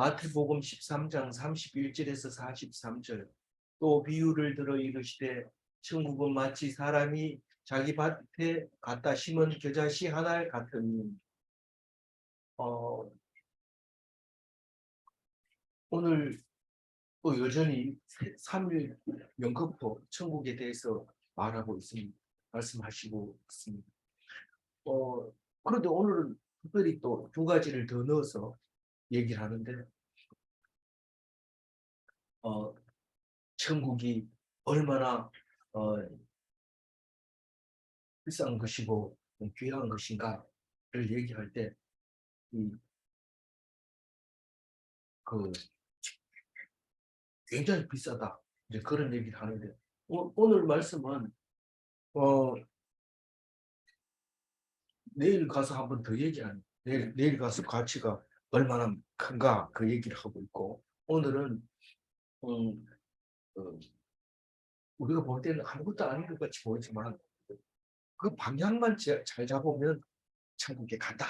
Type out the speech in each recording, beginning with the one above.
마태복음 13장 31절에서 43절. 또 비유를 들어 이르시되 천국은 마치 사람이 자기 밭에 갖다 심은 겨자씨 하나 같으니. 오늘 또 여전히 3일 연금토 천국에 대해서 말하고 있습니다. 말씀하시고 있습니다. 그런데 오늘은 특별히 또 두 가지를 더 넣어서 얘기를 하는데, 천국이 얼마나 비싼 것이고 귀한 것인가를 얘기할 때, 그 굉장히 비싸다, 이제 그런 얘기를 하는데, 오늘 말씀은 내일 가서 한번 더 얘기하는, 내일 가서 가치가 얼마나 큰가 그 얘기를 하고 있고, 오늘은 음, 어, 우리가 볼 때는 아무것도 아닌 것 같이 보이지만 그 방향만 잘 잡으면 천국에 간다.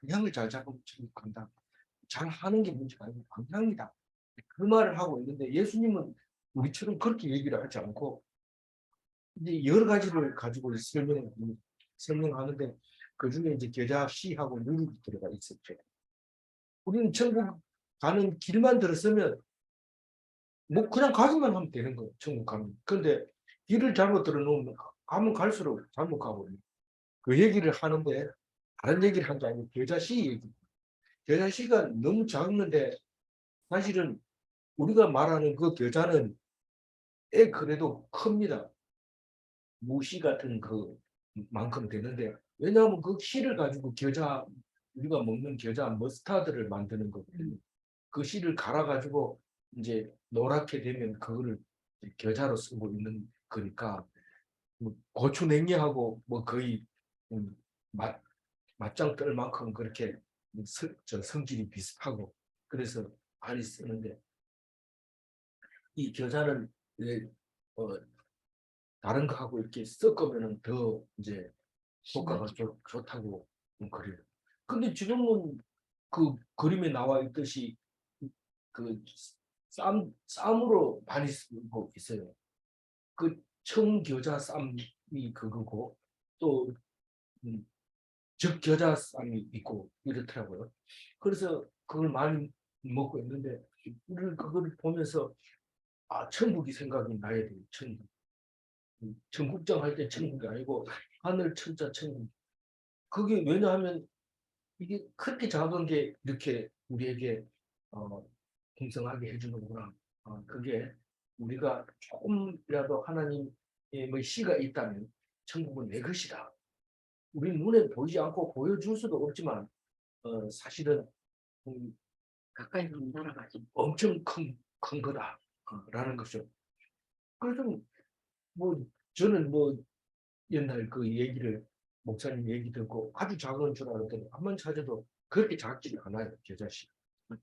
방향을 잘 잡으면 천국 간다. 잘 하는 게 문제가 아니고 방향이다. 그 말을 하고 있는데, 예수님은 우리처럼 그렇게 얘기를 하지 않고 이제 여러 가지를 가지고 설명하는데, 그 중에 이제 겨자 씨하고 누룩이 들어가 있었죠. 우리는 천국 가는 길만 들었으면 뭐 그냥 가기만 하면 되는 거예요. 천국 가면. 근데 길을 잘못 들어놓으면 가면 갈수록 잘못 가버려요. 그 얘기를 하는데, 다른 얘기를 한 게 아니고 겨자씨 얘기. 겨자씨가 너무 작는데 사실은 우리가 말하는 그 겨자는 그래도 큽니다. 무씨 같은 그 만큼 되는데, 왜냐하면 그 씨를 가지고 우리가 먹는 겨자 머스타드를 만드는 거거든요. 그 씨를 갈아가지고 이제 노랗게 되면 그거를 겨자로 쓰고 있는 거니까, 뭐 고추 냉이하고 뭐 거의 음, 맛 맞짱 뜰 만큼 그렇게 성질이 비슷하고, 그래서 많이 쓰는데, 이 겨자는 어, 다른 거하고 이렇게 섞으면 더 이제 효과가 좋다고 그래요. 근데 지금은 그 그림에 나와 있듯이 그 쌈으로 많이 쓰고 있어요. 그 청겨자 쌈이 그거고, 또 적겨자 쌈이 있고 이렇더라고요. 그래서 그걸 많이 먹고 있는데, 우리는 그걸 보면서 천국이 생각이 나야 돼요. 천국. 청국장 할 때 천국이 아니고 하늘 천자 천국. 그게 왜냐하면 이게 그렇게 작은 게 이렇게 우리에게 풍성하게 해주는구나. 그게 우리가 조금이라도 하나님의 씨가 있다면 천국은 내 것이다. 우리 눈에 보이지 않고 보여줄 수도 없지만 사실은 가까이 못 날아가지. 엄청 큰 거다라는 거죠. 그래서 뭐 저는 뭐 옛날 그 얘기를, 목사님 얘기 듣고 아주 작은 줄 알았더니 한번 찾아도 그렇게 작지 않아요, 겨자씨.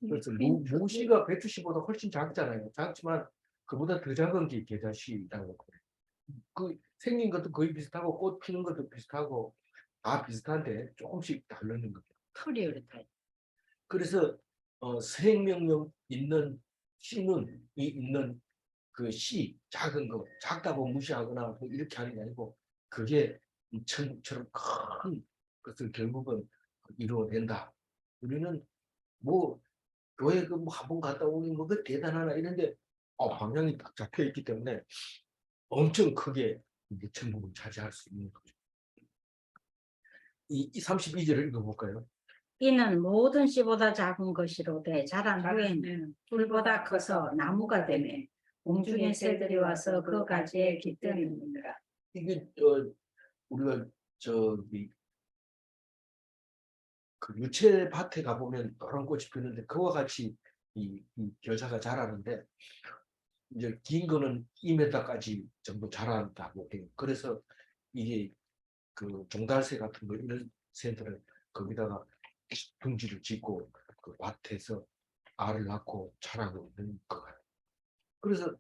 그래서 무씨가 배추씨보다 훨씬 작잖아요. 작지만 그보다 더 작은 게 겨자씨라고 그래요. 그 생긴 것도 거의 비슷하고 꽃 피는 것도 비슷하고 다 비슷한데 조금씩 다르는 거죠. 털이 그렇다. 그래서 생명력 있는 씨는 있는 그 씨, 작은 거, 작다고 무시하거나 뭐 이렇게 하는 게 아니고, 그게 천국처럼 큰 것을 결국은 이루어낸다. 우리는 뭐 교회 그뭐 한 번 갔다 오니 뭐 그 대단하나 이런데, 방향이 딱 잡혀 있기 때문에 엄청 크게 이제 천국을 차지할 수 있는 거죠. 이 32절을 읽어볼까요? 이는 모든 씨보다 작은 것이로되 자란 후에는 풀보다 커서 나무가 되매 공중의 새들이 와서 그 가지에 깃드느니라. 이게 우리가 저기 그 유채밭에 가보면 노란 꽃이 피는데, 그와 같이 이 겨자가 자라는데, 이제 긴 거는 2m까지 정도 자란다고 해요. 그래서 이게 그 종달새 같은 거 이런 새들은 거기다가 둥지를 짓고 그 밭에서 알을 낳고 자라고 있는 것 같아요. 그래서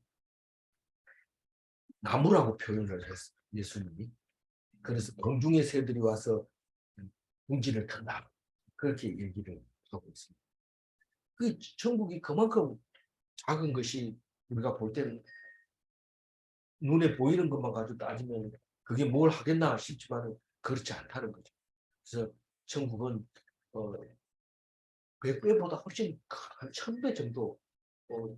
나무라고 표현을 했어요, 예수님이. 그래서 공중의 새들이 와서 둥지를 탄다, 그렇게 얘기를 하고 있습니다. 그 천국이 그만큼 작은 것이 우리가 볼 때는 눈에 보이는 것만 가지고 따지면 그게 뭘 하겠나 싶지만 그렇지 않다는 거죠. 그래서 천국은 어, 100배보다 훨씬 한 1000배 정도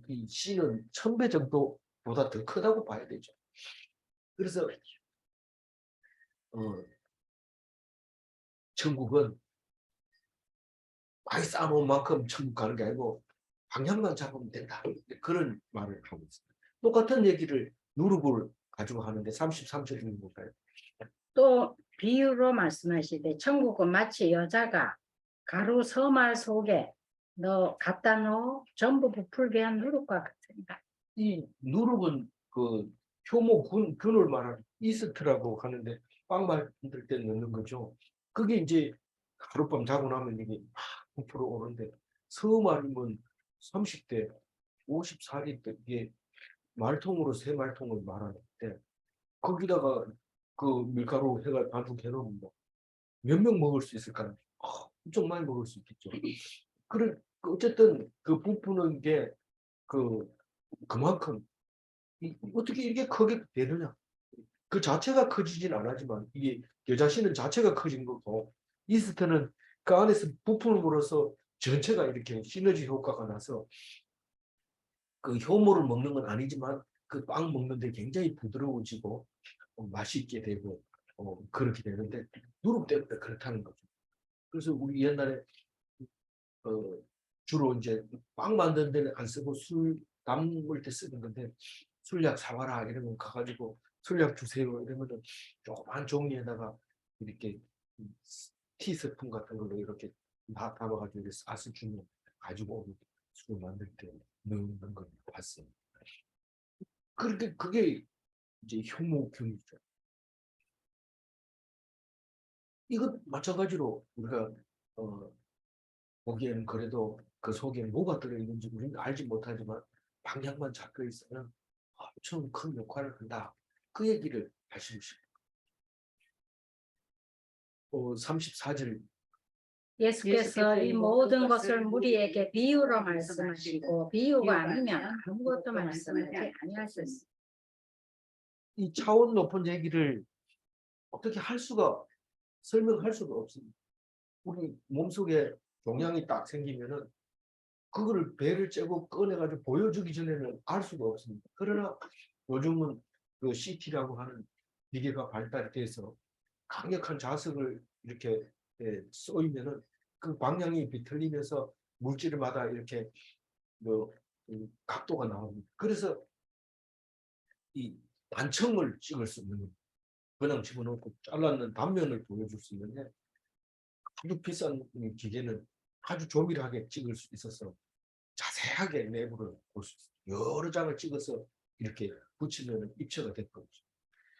이 C는 1000배 정도보다 더 크다고 봐야 되죠. 그래서 어, 천국은 많이 쌓아놓은 만큼 천국 가는 게 아니고 방향만 잡으면 된다. 그런 말을 하고 있습니다. 똑같은 얘기를 누룩을 가지고 하는데 33절인 볼까요? 또 비유로 말씀하시되 천국은 마치 여자가 가루 서말 속에 너 갖다 넣어 전부 부풀게 한 누룩과 같으니라. 이 누룩은 그 효모 균을 말하는 이스트라고 하는데 빵 만들 때 넣는 거죠. 그게 이제 하룻밤 자고 나면 이게 막 부풀어 오는데 서말이면 30대, 54리 때 이게 말통으로 세 말통을 말하는데 거기다가 그 밀가루 해가 반죽해 놓으면 몇 명 먹을 수 있을까요? 엄청 많이 먹을 수 있겠죠. 그래 어쨌든 그 부푸는 게 그만큼 어떻게 이렇게 크게 되느냐? 그 자체가 커지진 않았지만 이게 여자신은 자체가 커진 거고 이스트는 그 안에서 부품으로서 전체가 이렇게 시너지 효과가 나서 그 효모를 먹는 건 아니지만 그 빵 먹는데 굉장히 부드러워지고 맛있게 되고 그렇게 되는데 누룩 때문에 그렇다는 거죠. 그래서 우리 옛날에 어, 주로 이제 빵 만드는 데는 안 쓰고 술 담을 때 쓰는 건데 술약 사와라 이러면 가가지고 술약 주세요 이러면은 조그만 종이에다가 이렇게 티스푼 같은 걸로 이렇게 다 담아가지고 이렇게 싸서 주면 가지고 오면 술 만들 때 넣는 걸 봤어요. 그렇게 그게 이제 효모균이죠. 이것 마찬가지로 우리가 어, 보기에는 그래도 그 속에 뭐가 들어있는지 우리는 알지 못하지만 방향만 잡혀 있으면 엄청 큰 역할을 한다. 그 얘기를 하시고 싶어요. 34절 예수께서 이 모든 것을 무리에게 비유로 말씀하시고 비유가 아니면 아무것도 말씀하지 아니하셨습니다. 이 차원 높은 얘기를 어떻게 할 수가 설명할 수가 없습니다. 우리 몸속에 종양이 딱 생기면은 그거를 배를 째고 꺼내가지고 보여주기 전에는 알 수가 없습니다. 그러나 요즘은 그 CT라고 하는 기계가 발달이 돼서 강력한 자석을 이렇게 쏘이면은 그 방향이 비틀리면서 물질마다 이렇게 뭐 각도가 나옵니다. 그래서 이 단청을 찍을 수 있는 겁니다. 그냥 집어넣고 잘랐는 단면을 보여줄 수 있는데 아주 비싼 기계는 아주 조밀하게 찍을 수 있어서 자세하게 내부를 볼 수 있어요. 여러 장을 찍어서 이렇게 붙이면 입체가 될 거죠.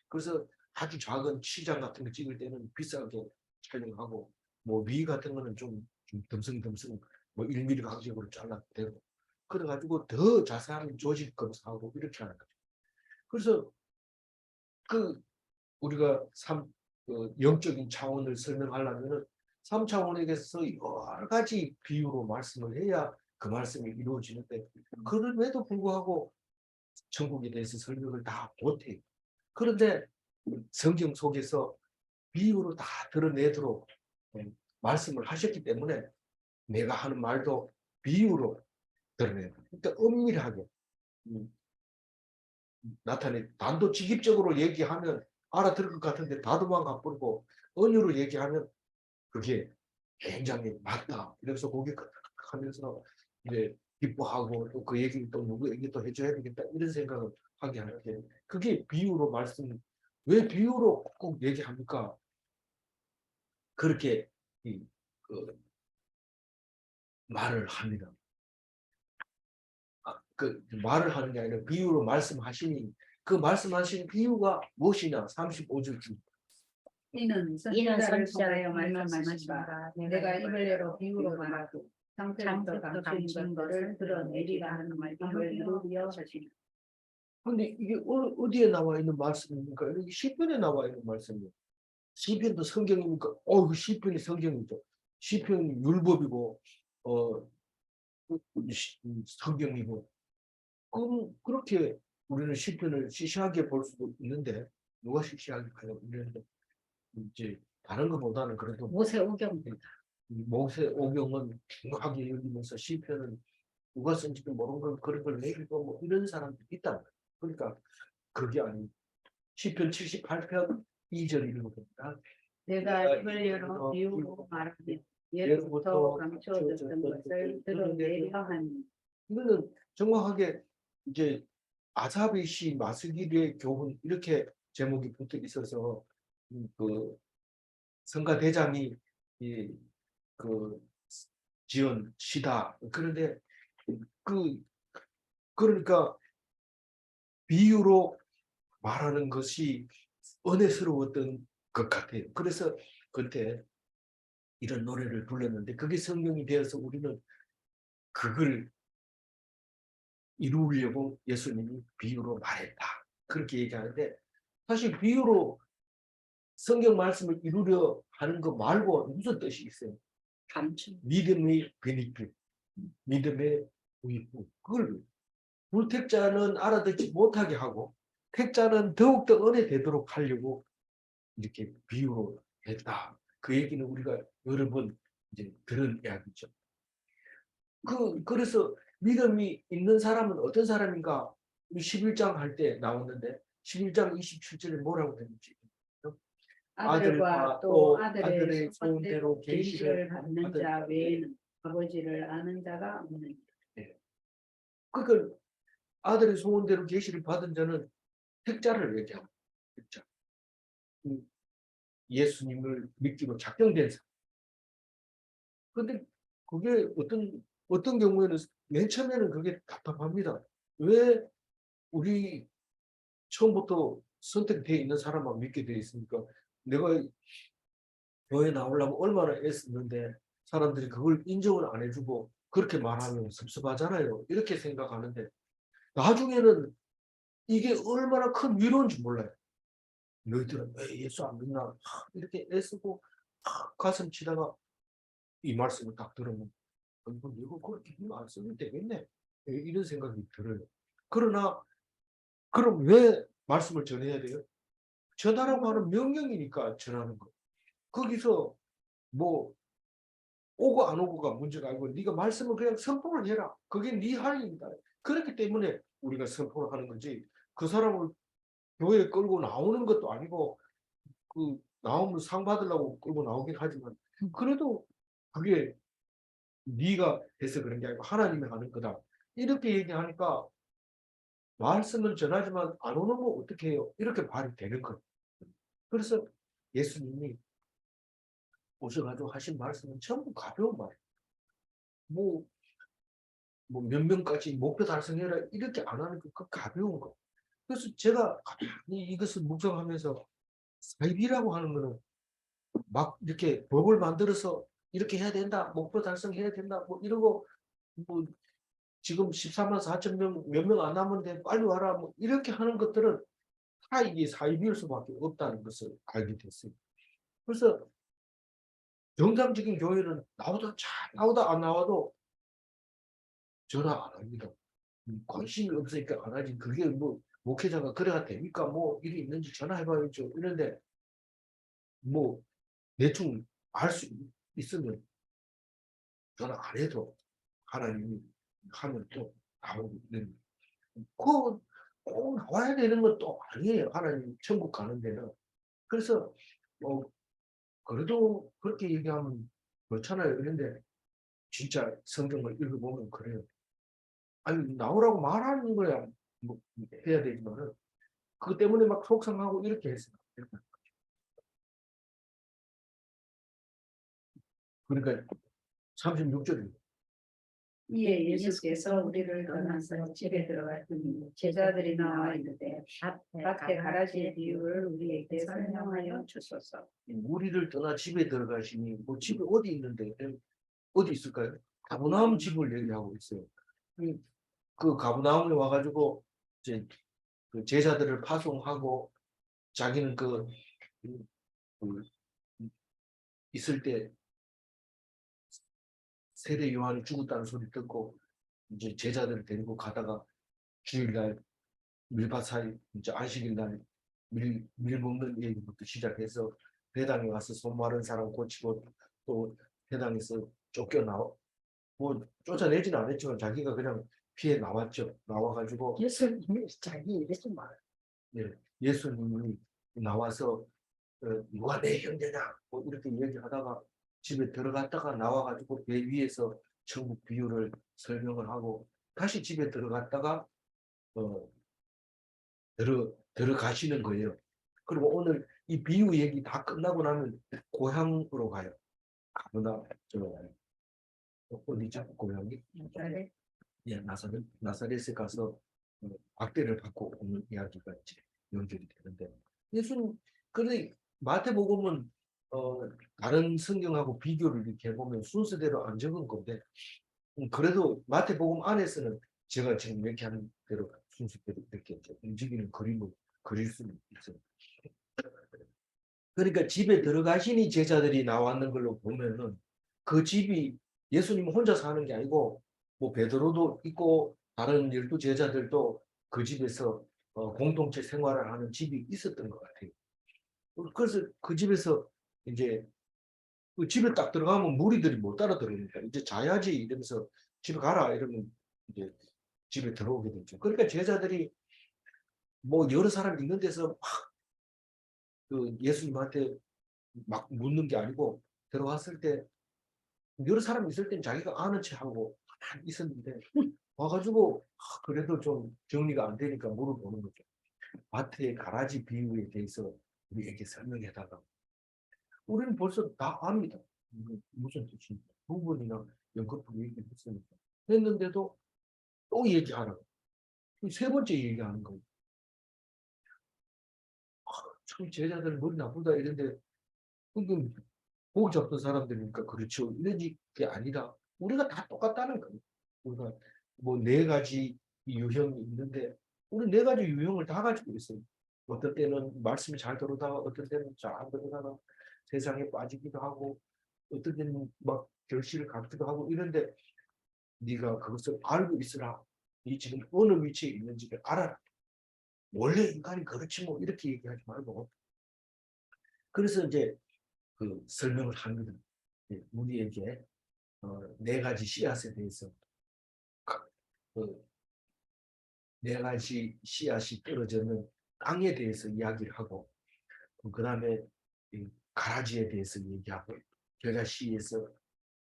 그래서 아주 작은 치장 같은 거 찍을 때는 비싸게 촬영하고 뭐 위 같은 거는 좀 듬성듬성 뭐 1mm 간격으로 잘라도 되고 그래가지고 더 자세한 조직 검사하고 이렇게 하는 거죠. 그래서 그 우리가 영적인 차원을 설명하려면은 3차원에게서 여러 가지 비유로 말씀을 해야 그 말씀이 이루어지는데 그럼에도 불구하고 천국에 대해서 설명을 다 못해요. 그런데 성경 속에서 비유로 다 드러내도록 말씀을 하셨기 때문에 내가 하는 말도 비유로 드러내요. 그러니까 엄밀하게 나타내 단도직입적으로 얘기하면 알아들을 것 같은데 다도만 가버리고 은유로 얘기하면 그게 굉장히 맞다. 이래서 고개 하면서 이제 기뻐하고 또 그 얘기를 또 누구에게 또 해줘야 되겠다 이런 생각을 하게 하는 게 그게 비유로 말씀 왜 비유로 꼭 얘기합니까? 그렇게 그 말을 합니다. 그 말을 하는 게 아니라 비유로 말씀하시니 그 말씀하신 비유가 무엇이냐? 35절 이는 선지자를 말씀하신다. 내가 이별내로 비유로 말하고 장부터 감추는 것을 드러내리라 하는 말씀을 이루려 하시니. 근데 이게 어디에 나와 있는 말씀입니까? 여기 시편에 나와 있는 말씀이에요. 시편도 성경입니까? 그 시편이 성경이죠. 시편이 율법이고 어, 성경이고 그렇게 우리는 시편을 시시하게 볼 수도 있는데 누가 시시하게 봐요? 이런데 이제 다른 것보다는 그래도 모세오경보다 모세오경은 중요하게 여기면서 시편은 누가 쓴지도 모르는 걸 그런 걸 내리고 뭐 이런 사람들이 있다. 그러니까 그게 아닌 시편 78편 2절 읽어봅니다. 내가 입을 열어 비우고 말하며 예로부터 감추어졌던 것을 드러내려 하니. 이거는 정확하게 이제 아삽의 시 마스길의 교훈 이렇게 제목이 붙어 있어서 그 성가 대장이 그 지은 시다. 그런데 그 그러니까 비유로 말하는 것이 은혜스러웠던 것 같아요. 그래서 그때 이런 노래를 불렀는데 그게 성경이 되어서 우리는 그걸 이루려고 예수님이 비유로 말했다. 그렇게 얘기하는데 사실 비유로 성경 말씀을 이루려 하는 거 말고 무슨 뜻이 있어요? 감추. 믿음의 베니핏, 믿음의 부익부. 그걸 불택자는 알아듣지 못하게 하고 택자는 더욱더 은혜 되도록 하려고 이렇게 비유로 했다. 그 얘기는 우리가 여러 번 이제 들은 이야기죠. 그래서 믿음이 있는 사람은 어떤 사람인가? 11장 할 때 나왔는데 11장 27절에 뭐라고 했는지. 아들과 또 아들의 소원대로 소원대로 계시를 받는 자 외에는 아버지를 아는 자가 없느니라. 네. 그러니까 아들의 소원대로 계시를 받은 자는 택자를 얘기합니다. 택자. 예수님을 믿기로 작정된 사람. 그런데 그게 어떤 경우에는 맨 처음에는 그게 답답합니다. 왜 우리 처음부터 선택되어 있는 사람만 믿게 되어 있습니까? 내가 교회 나오려면 얼마나 애쓰는데 사람들이 그걸 인정을 안 해주고 그렇게 말하면 섭섭하잖아요. 이렇게 생각하는데 나중에는 이게 얼마나 큰 위로인 줄 몰라요. 너희들은 왜 예수 안 믿나? 이렇게 애쓰고 가슴 치다가 이 말씀을 딱 들으면 이거 그렇게 힘 안 쓰면 되겠네. 이런 생각이 들어요. 그러나 그럼 왜 말씀을 전해야 돼요? 전하라고 하는 명령이니까 전하는 거. 거기서 뭐 오고 안 오고가 문제가 아니고 네가 말씀을 그냥 선포를 해라. 그게 네 할 일이다. 그렇기 때문에 우리가 선포를 하는 거지. 그 사람을 교회에 끌고 나오는 것도 아니고 그 나오면 상 받으려고 끌고 나오긴 하지만 그래도 그게 네가 해서 그런 게 아니고 하나님이 하는 거다. 이렇게 얘기하니까 말씀을 전하지만 안 오는 거 어떻게 해요? 이렇게 말이 되는 거예요. 그래서 예수님이 오셔가지고 하신 말씀은 전부 가벼운 말이에요. 뭐 몇 명까지 목표 달성해라 이렇게 안 하는 그 가벼운 거. 그래서 제가 이것을 묵상하면서 사입이라고 하는 거는 막 이렇게 법을 만들어서 이렇게 해야 된다, 목표 달성해야 된다, 뭐 이러고 뭐 지금 14만 4천 명 몇 명 안 남았는데 빨리 와라 뭐 이렇게 하는 것들은 다 이게 사입일 수밖에 없다는 것을 알게 됐어요. 그래서 정상적인 교회는 나오다 잘 나오다 안 나와도 전화 안 합니다. 관심이 없으니까 안 하지. 그게 뭐 목회자가 그래야 됩니까? 뭐 일이 있는지 전화해봐야죠. 이런데 뭐 대충 알 수 있으면 전화 안 해도 하나님이 하면 또 나오는 꼭 나와야 되는 것도 아니에요. 하나님 천국 가는 데는. 그래서 그래도 그렇게 얘기하면 그렇잖아요. 그런데 진짜 성경을 읽어보면 그래요. 아니 나오라고 말하는 거야 뭐 해야 되지만은 그것 때문에 막 속상하고 이렇게 했어요. 그러니까 36절입니다. 이에 예수께서 우리를 떠나서 집에 들어갔더니 제자들이 나와 있는데 밭에 가라지의 비유를 우리에게 설명하여 주소서. 우리를 떠나 집에 들어가시니 뭐 집이 어디 있는데 어디 있을까요? 가버나움 집을 얘기하고 있어요. 그 가버나움에 와가지고 이제 그 제자들을 파송하고 자기는 그 있을 때 세례 요한이 죽었다는 소리 듣고 이제 제자들을 데리고 가다가 주일날 밀밭사이 이제 안식일날 밀 먹는 얘기부터 시작해서 배당에 와서 손 마른 사람 고치고 또 배당에서 쫓겨나와 뭐 쫓아내지는 않았지만 자기가 그냥 피해 나왔죠. 나와가지고 예수님이 자기 이래서 말. 예, 예수님이 나와서 누가 내 형제냐 뭐 이렇게 얘기하다가 집에 들어갔다가 나와가지고 배 위에서 천국 비유를 설명을 하고 다시 집에 들어갔다가 어, 들어가시는 거예요. 그리고 오늘 이 비유 얘기 다 끝나고 나면 고향으로 가요. 아무나 어디죠? 고향이? 나사렛. 예, 나사렛에 가서 박대를 받고 오는 이야기가 이제 연결이 되는데 예수님 그런데 마태복음은 다른 성경하고 비교를 이렇게 해보면 순서대로 안 적은 건데 그래도 마태복음 안에서는 제가 지금 이렇게 하는 대로 순서대로 이렇게 이제 움직이는 그림을 그릴 수는 있어요. 그러니까 집에 들어가시니 제자들이 나왔는 걸로 보면은 그 집이 예수님 혼자 사는 게 아니고 뭐 베드로도 있고 다른 12 제자들도 그 집에서 공동체 생활을 하는 집이 있었던 것 같아요. 그래서 그 집에서 이제 그 집에 딱 들어가면 무리들이 못 따라 들어오니까 이제 자야지 이러면서 집에 가라 이러면 이제 집에 들어오게 되죠. 그러니까 제자들이 뭐 여러 사람 있는 데서 막 그 예수님한테 막 묻는 게 아니고 들어왔을 때 여러 사람 있을 땐 자기가 아는 체하고 있었는데 와가지고 그래도 좀 정리가 안 되니까 물어보는 거죠. 마트의 가라지 비유에 대해서 우리에게 설명해달라고. 우리는 벌써 다 압니다. 무슨 뜻인지. 두 번이나 연거푸 얘기했으니까. 했는데도 또 얘기하라고. 세 번째 얘기하는 거예요. 참 제자들 머리 나쁘다 이런데 그건 고기 잡던 사람들이니까 그렇죠. 이런 게 아니라 우리가 다 똑같다는 거예요. 우리가 뭐 네 가지 유형이 있는데 우리 네 가지 유형을 다 가지고 있어요. 어떤 때는 말씀이 잘 들어다가 어떤 때는 잘 안 들어다가 세상에 빠지기도 하고 어떤 때는 막 결실을 갖기도 하고 이런데 네가 그것을 알고 있으라. 네 지금 어느 위치에 있는지를 알아라. 원래 인간이 그렇지 뭐 이렇게 얘기하지 말고 그래서 이제 그 설명을 합니다. 우리에게 네 가지 씨앗에 대해서 그 네 가지 씨앗이 떨어지는 땅에 대해서 이야기를 하고 그 다음에 가라지에 대해서 얘기하고 겨자씨에서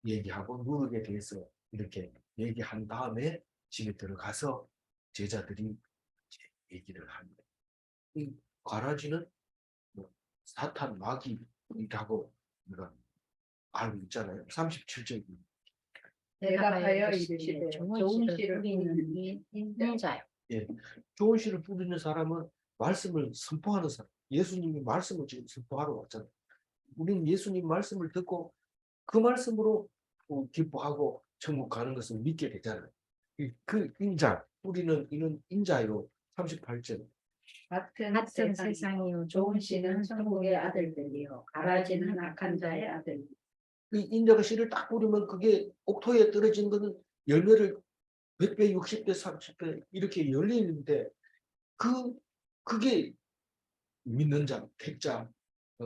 얘기하고 누룩에 대해서 이렇게 얘기한 다음에 집에 들어가서 제자들이 얘기를 합니다. 이 가라지는 뭐 사탄 마귀라고 우리가 알고 있잖아요. 37절 대답하여 이르시되 좋은 씨를 뿌리는 인자요. 예, 좋은 씨를 뿌리는 사람은 말씀을 선포하는 사람. 예수님이 말씀을 지금 선포하러 왔잖아요. 우리는 예수님 말씀을 듣고 그 말씀으로 기뻐하고 천국 가는 것을 믿게 되잖아요. 그 인자, 뿌리는 이는 인자요. 38절. 같은 세상이요 좋은 씨는 천국의 아들들이요 가라지는 악한 자의 아들. 이 인자가 씨를 딱 뿌리면 그게 옥토에 떨어진 거는 열매를 100배, 60배, 30배 이렇게 열리는데 그게 믿는 자, 택자, 어,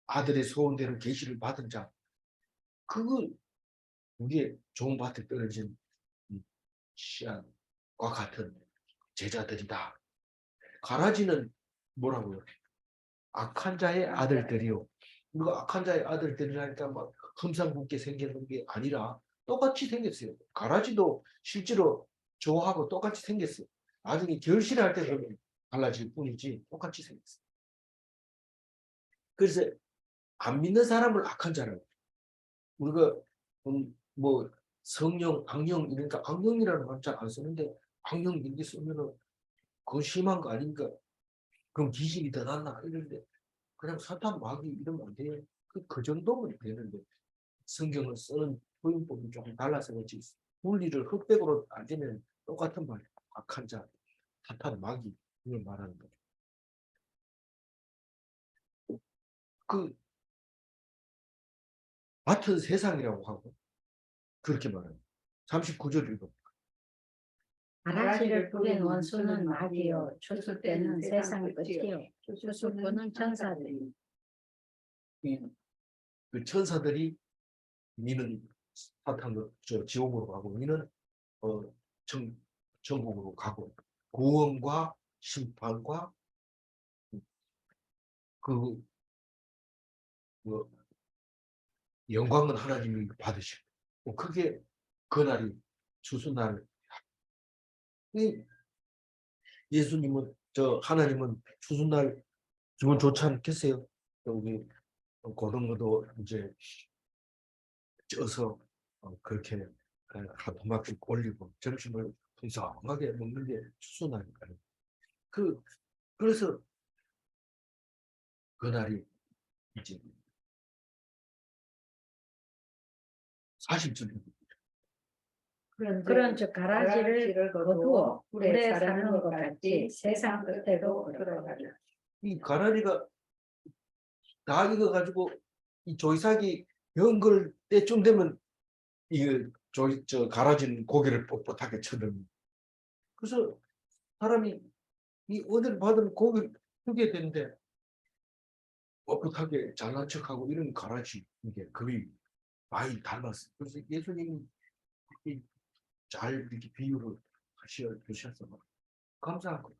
아들의 소원대로 계시를 받은 자, 그거 그게 좋은 밭에 떨어진 씨앗과 같은 제자들이다. 가라지는 뭐라고요? 악한 자의 아들들이요. 우리가 악한 자의 아들들이라니까 막 흠상궂게 생기는 게 아니라 똑같이 생겼어요. 가라지도 실제로 저하고 똑같이 생겼어요. 나중에 결실할 때 보면 달라질 뿐이지 똑같이 생겼어요. 그래서 안 믿는 사람을 악한 자라고. 우리가 뭐 성령, 악령 이러니까 악령이라는 말 잘 안 쓰는데 악령 이렇게 쓰면은 그거 심한 거 아닌가? 그럼 귀신이 더 낫나? 이런데 그냥 사탄 마귀 이러면 안 돼요. 그 정도면 되는데 성경을 쓰는 표현법이 조금 달라서 그렇지 분리를 흑백으로 따지면 똑같은 말이에요. 악한 자, 사탄 마귀 이걸 말하는 거죠. 그 같은 세상이라고 하고 그렇게 말해요. 39절 읽어. 가라지를 뿌린 원수는 마귀요 추수 때는 세상 끝이요 추수꾼은 천사들이. 그 천사들이 니는 사탄 저 지옥으로 가고 니는 천국으로 가고 구원과 심판과 그 뭐, 영광은 하나님이 받으시고 그게 그날이 추수날. 이 예수님은 하나님은 추수날 주면 좋지 않겠어요? 여기 고등어도 이제 쪄서 그렇게 한 토막씩 올리고 점심을 풍성하게 먹는 게 추수날이니까요. 그래서 그날이 이제 40절입니다. 그런즉 가라지를 거두어 물에 사는 것 같이 세상 끝에도 그러하리라. 이 가라리가 다 익어가지고 이 조이삭이 연걸 때쯤 되면 저 갈아진 고기를 뻣뻣하게 쳐들면 그래서 사람이 이 은혜를 받으면 고기를 주게 되는데 뻣뻣하게 잘난 척하고 이런 가라지 이게 거의 많이 닮았어요. 그래서 예수님이 잘 이렇게 비유를 주셔서 감사한 거예요.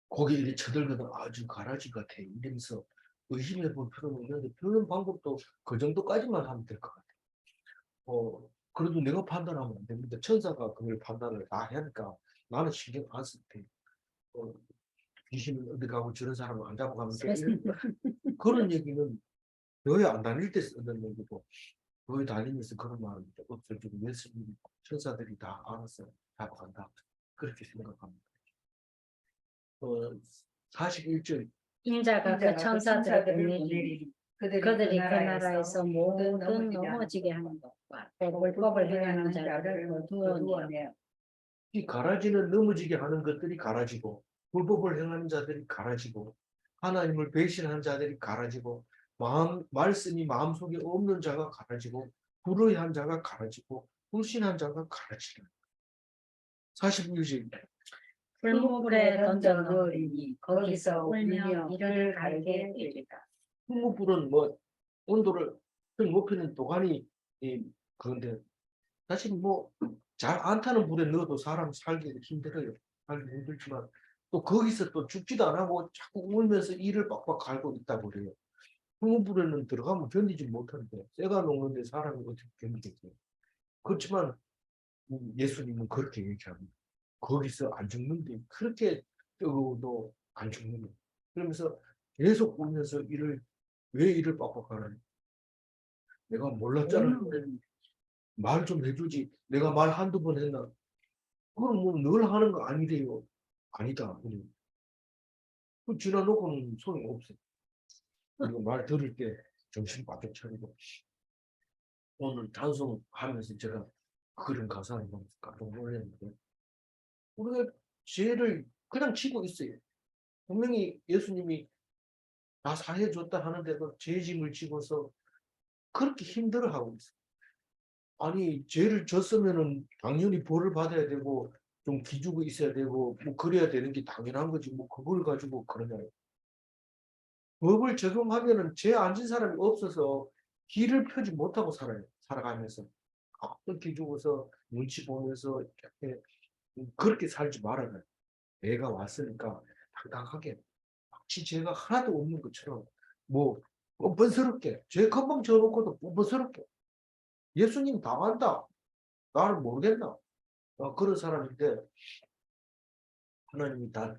고기 이렇게 쳐들거든 아주 가라지 같아 이러면서 의심해 볼 필요는 없는데 표현 방법도 그 정도까지만 하면 될 것 같아요. 그래도 내가 판단하면 안 됩니다. 천사가 그걸 판단을 다 하니까 나는 신경 안 쓸 때. 귀신은 어디 가고 저런 사람을 안 잡아가면 돼. 그런 얘기는 교회 안 다닐 때 쓰는 얘기고 교회 다니면서 그런 말은 없어지고 예수님 천사들이 다 알아서 잡아간다. 그렇게 생각합니다. 41절 인자가 그 천사들을 보내리니 그들이 그 나라에서 모든 넘어지게 하는 것과 또 불법을 행하는 자들을 거두어내어. 이 가라지는 넘어지게 하는 것들이 가라지고 불법을 행하는 자들이 가라지고 하나님을 배신하는 자들이 가라지고 말씀이 마음속에 없는 자가 가라지고 불의한 자가 가라지고 불신한 자가 가라지는 41절 풀무불에 던져 넣으리니 거기서 울며 이를 갈게 되리라. 풀무불은 뭐 온도를 높이는 도가니 그런데 사실 뭐 잘 안 타는 불에 넣어도 사람 살기 힘들어요. 살기 힘들지만 또 거기서 또 죽지도 안 하고 자꾸 울면서 이를 빡빡 갈고 있다 그래요. 풀무불에는 들어가면 견디지 못하는데 쇠가 녹는데 사람이 어떻게 견디겠어요. 그렇지만 예수님은 그렇게 얘기합니다. 거기서 안 죽는데 그렇게 뜨거워도 안 죽는 거예요. 그러면서 계속 울면서 왜 이를 빡빡하나 내가 몰랐잖아. 말 좀 해주지. 내가 말 한두 번 했나? 그럼 뭐 늘 하는 거 아니래요. 아니다. 그 지나놓고는 소용 없어요. 그리고 말 들을 때 정신 바짝 차리고 오늘 찬송하면서 제가 그런 가사를 보면서 깜짝 놀랐는데 우리가 죄를 그냥 치고 있어요. 분명히 예수님이 다 사해줬다 하는데도 죄짐을 지고서 그렇게 힘들어하고 있어요. 아니 죄를 졌으면은 당연히 벌을 받아야 되고 좀 기죽어 있어야 되고 뭐 그래야 되는 게 당연한 거지 뭐 그걸 가지고 그러냐요. 법을 적용하면은 죄 안 진 사람이 없어서 길을 펴지 못하고 살아요. 살아가면서 가끔 기죽어서 눈치 보면서 이렇게 그렇게 살지 말아요. 애가 왔으니까 당당하게 마치 죄가 하나도 없는 것처럼 뭐 뻔뻔스럽게 죄 금방 져놓고도 뻔뻔스럽게 예수님 당한다. 나를 모르겠나? 그런 사람인데 하나님이 다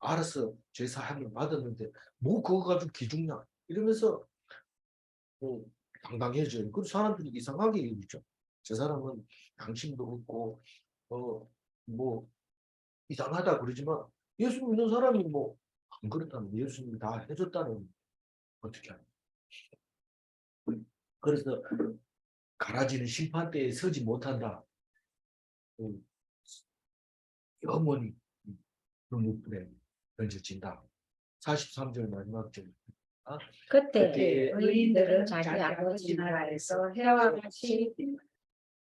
알아서 제사함을 받았는데 뭐 그거 가지고 기죽냐 이러면서 뭐 당당해져요. 그 사람들이 이상하게 얘기죠. 저 사람은 양심도 없고 뭐 이상하다 그러지만 예수 믿는 사람이 뭐 안 그렇다면 예수님이 다 해줬다는 어떻게 하냐. 그래서 가라지는 심판대에 서지 못한다. 영원히 그 물불에 던져진다. 43절 마지막 절 그때 의인들은 자기 아버지 나라에서 해와 같이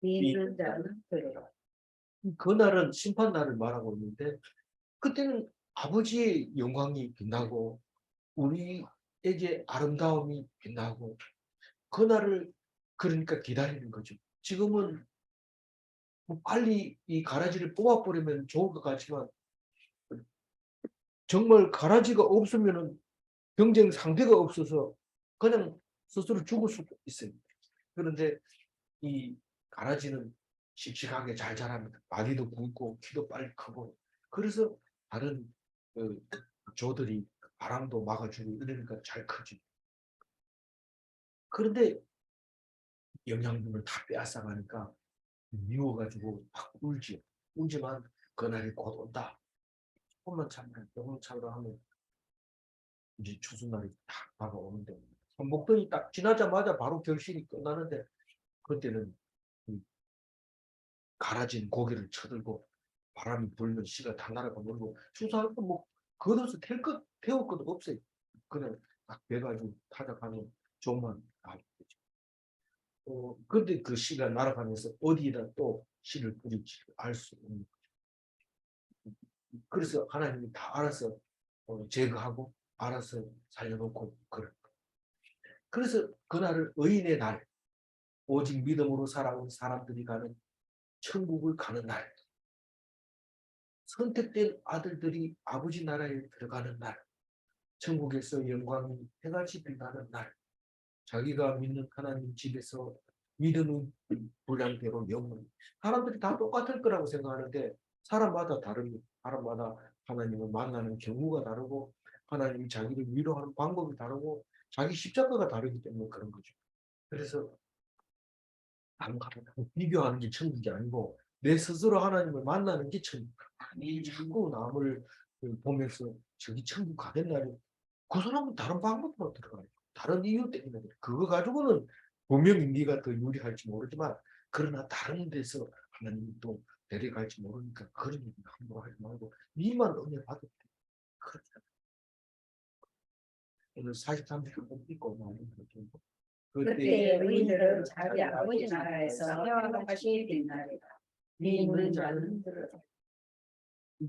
있는 자는 그래요. 그날은 심판날을 말하고 있는데 그때는 아버지의 영광이 빛나고 우리에게 아름다움이 빛나고 그날을 그러니까 기다리는 거죠. 지금은 뭐 빨리 이 가라지를 뽑아버리면 좋을 것 같지만 정말 가라지가 없으면은 경쟁 상대가 없어서 그냥 스스로 죽을 수도 있어요. 그런데 이 가라지는 씩씩하게 잘 자랍니다. 마디도 굵고 키도 빨리 크고 그래서 다른 그 조들이 바람도 막아주고 이러니까 잘 크지. 그런데 영양분을 다 빼앗아가니까 미워가지고 막 울지. 울지만 그날이 곧 온다. 조금만 참으면 조금만 참으라 하면 이제 추수날이 딱 다가오는데 선목들이 딱 지나자마자 바로 결실이 끝나는데 그때는 이 갈아진 고개를 쳐들고 바람이 불면 씨가 다 날아가 버리고 추수할 거뭐 걷어서 태울 것도 없어요. 그냥 딱 배가지고 타작하면 좀만 나오죠. 근데 그 씨가 날아가면서 어디에다 또 씨를 뿌릴지 알 수 없는 거죠. 그래서 하나님이 다 알아서 제거하고 알아서 살려놓고 그럴 거예요. 그래서 그날을 의인의 날, 오직 믿음으로 살아온 사람들이 가는 천국을 가는 날, 선택된 아들들이 아버지 나라에 들어가는 날, 천국에서 영광이 해같이 빛나는 날, 자기가 믿는 하나님 집에서 믿음의 분량대로 영원. 사람들이 다 똑같을 거라고 생각하는데 사람마다 다릅니다. 사람마다 하나님을 만나는 경우가 다르고 하나님이 자기를 위로하는 방법이 다르고 자기 십자가가 다르기 때문에 그런 거죠. 그래서 남하고 비교하는 게 천국이 아니고 내 스스로 하나님을 만나는 게 천국. 이 자꾸 남을 보면서 저기 천국 가겠나요? 그 사람은 다른 방법으로 들어가요. 다른 이유 때문에 그거 가지고는 분명히 네가 더 유리할지 모르지만 그러나 다른 데서 하나님이 또 데려갈지 모르니까 그런 얘기 함부로 하지 말고 니만 은혜 받을 때 그렇잖아. 오늘 43절 한번 읽고 나오는 거죠. 그때 의인들은 자기 아버지 나라에서 해와 같이 빛나리라. 믿는 자는 들으라.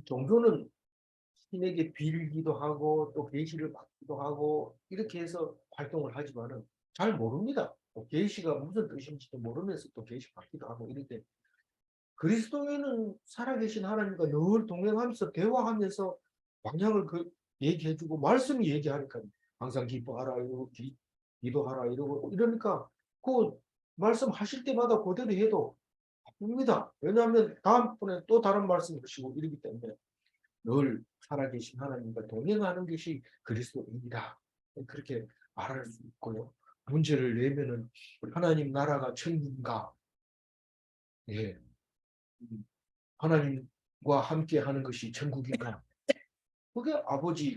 종교는 신에게 빌기도 하고 또 계시를 받기도 하고 이렇게 해서 활동을 하지만은 잘 모릅니다. 계시가 무슨 뜻인지도 모르면서 또 계시 받기도 하고 이런데 그리스도인은 살아계신 하나님과 늘 동행하면서 대화하면서 방향을 얘기해주고 말씀이 얘기하니까 항상 기뻐하라 이러고 기도하라 이러고 이러니까 그 말씀하실 때마다 그대로 해도 바쁩니다. 왜냐하면 다음번에 또 다른 말씀 하시고 이러기 때문에 늘 살아계신 하나님과 동행하는 것이 그리스도입니다. 그렇게 말할 수 있고요. 문제를 내면은 하나님 나라가 천국인가? 예. 하나님과 함께 하는 것이 천국인가? 그게 아버지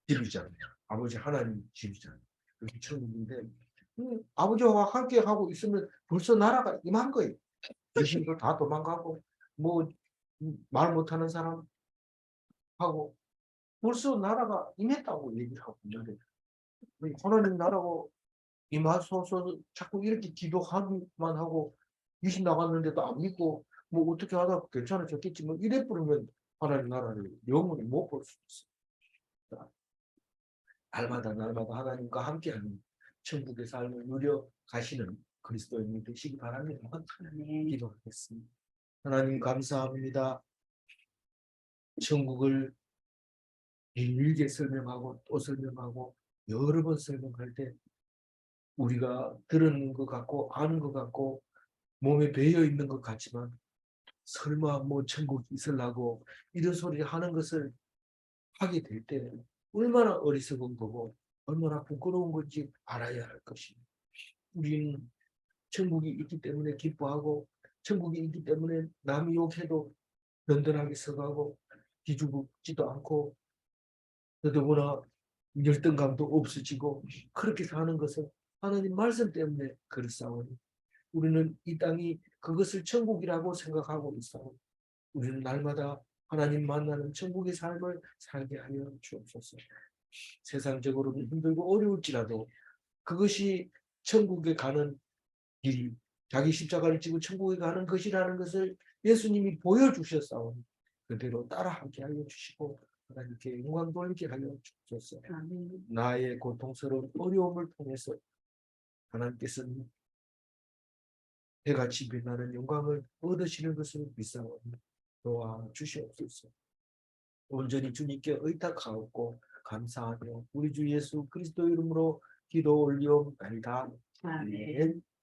집이잖아요. 아버지 하나님 집이잖아요. 그게 천국인데 아버지와 함께 하고 있으면 벌써 나라가 임한 거예요. 귀신도 다 도망가고 뭐 말 못하는 사람 하고 벌써 나라가 임했다고 얘기를 하고 있는데 하나님 나라고 임하소서 자꾸 이렇게 기도하기만 하고 귀신 나갔는데도 안 믿고 뭐 어떻게 하다 괜찮아졌겠지 뭐 이래 버리면 하나님 나라를 영원히 못 볼 수 있어요. 날마다 날마다 하나님과 함께하는 천국의 삶을 누려 가시는 그리스도인이 되시기 바랍니다. 네. 기도하겠습니다. 하나님 감사합니다. 천국을 길게 설명하고 또 설명하고 여러 번 설명할 때 우리가 들은 것 같고 아는 것 같고 몸에 배어 있는 것 같지만 설마 뭐 천국이 있으려고 이런 소리 하는 것을 하게 될 때 얼마나 어리석은 거고 얼마나 부끄러운 건지 알아야 할 것입니다. 우리는 천국이 있기 때문에 기뻐하고 천국이 있기 때문에 남이 욕해도 든든하게 서가고 기죽지도 않고 더더구나 열등감도 없어지고 그렇게 사는 것은 하나님 말씀 때문에 그렇사오니 우리는 이 땅이 그것을 천국이라고 생각하고 있사오니 우리는 날마다 하나님 만나는 천국의 삶을 살게 하여 주옵소서. 세상적으로는 힘들고 어려울지라도 그것이 천국에 가는 길, 자기 십자가를 지고 천국에 가는 것이라는 것을 예수님이 보여주셨사오니 그대로 따라하게 하여 주시고 하나님께 영광 돌리게 하여 주옵소서. 아멘. 나의 고통스러운 어려움을 통해서 하나님께서는 해같이 빛나는 영광을 얻으시는 것을 믿사오니 도와 주시옵소서. 온전히 주님께 의탁하옵고 감사하며 우리 주 예수 그리스도 이름으로 기도 올리옵나이다. 아멘. 아멘.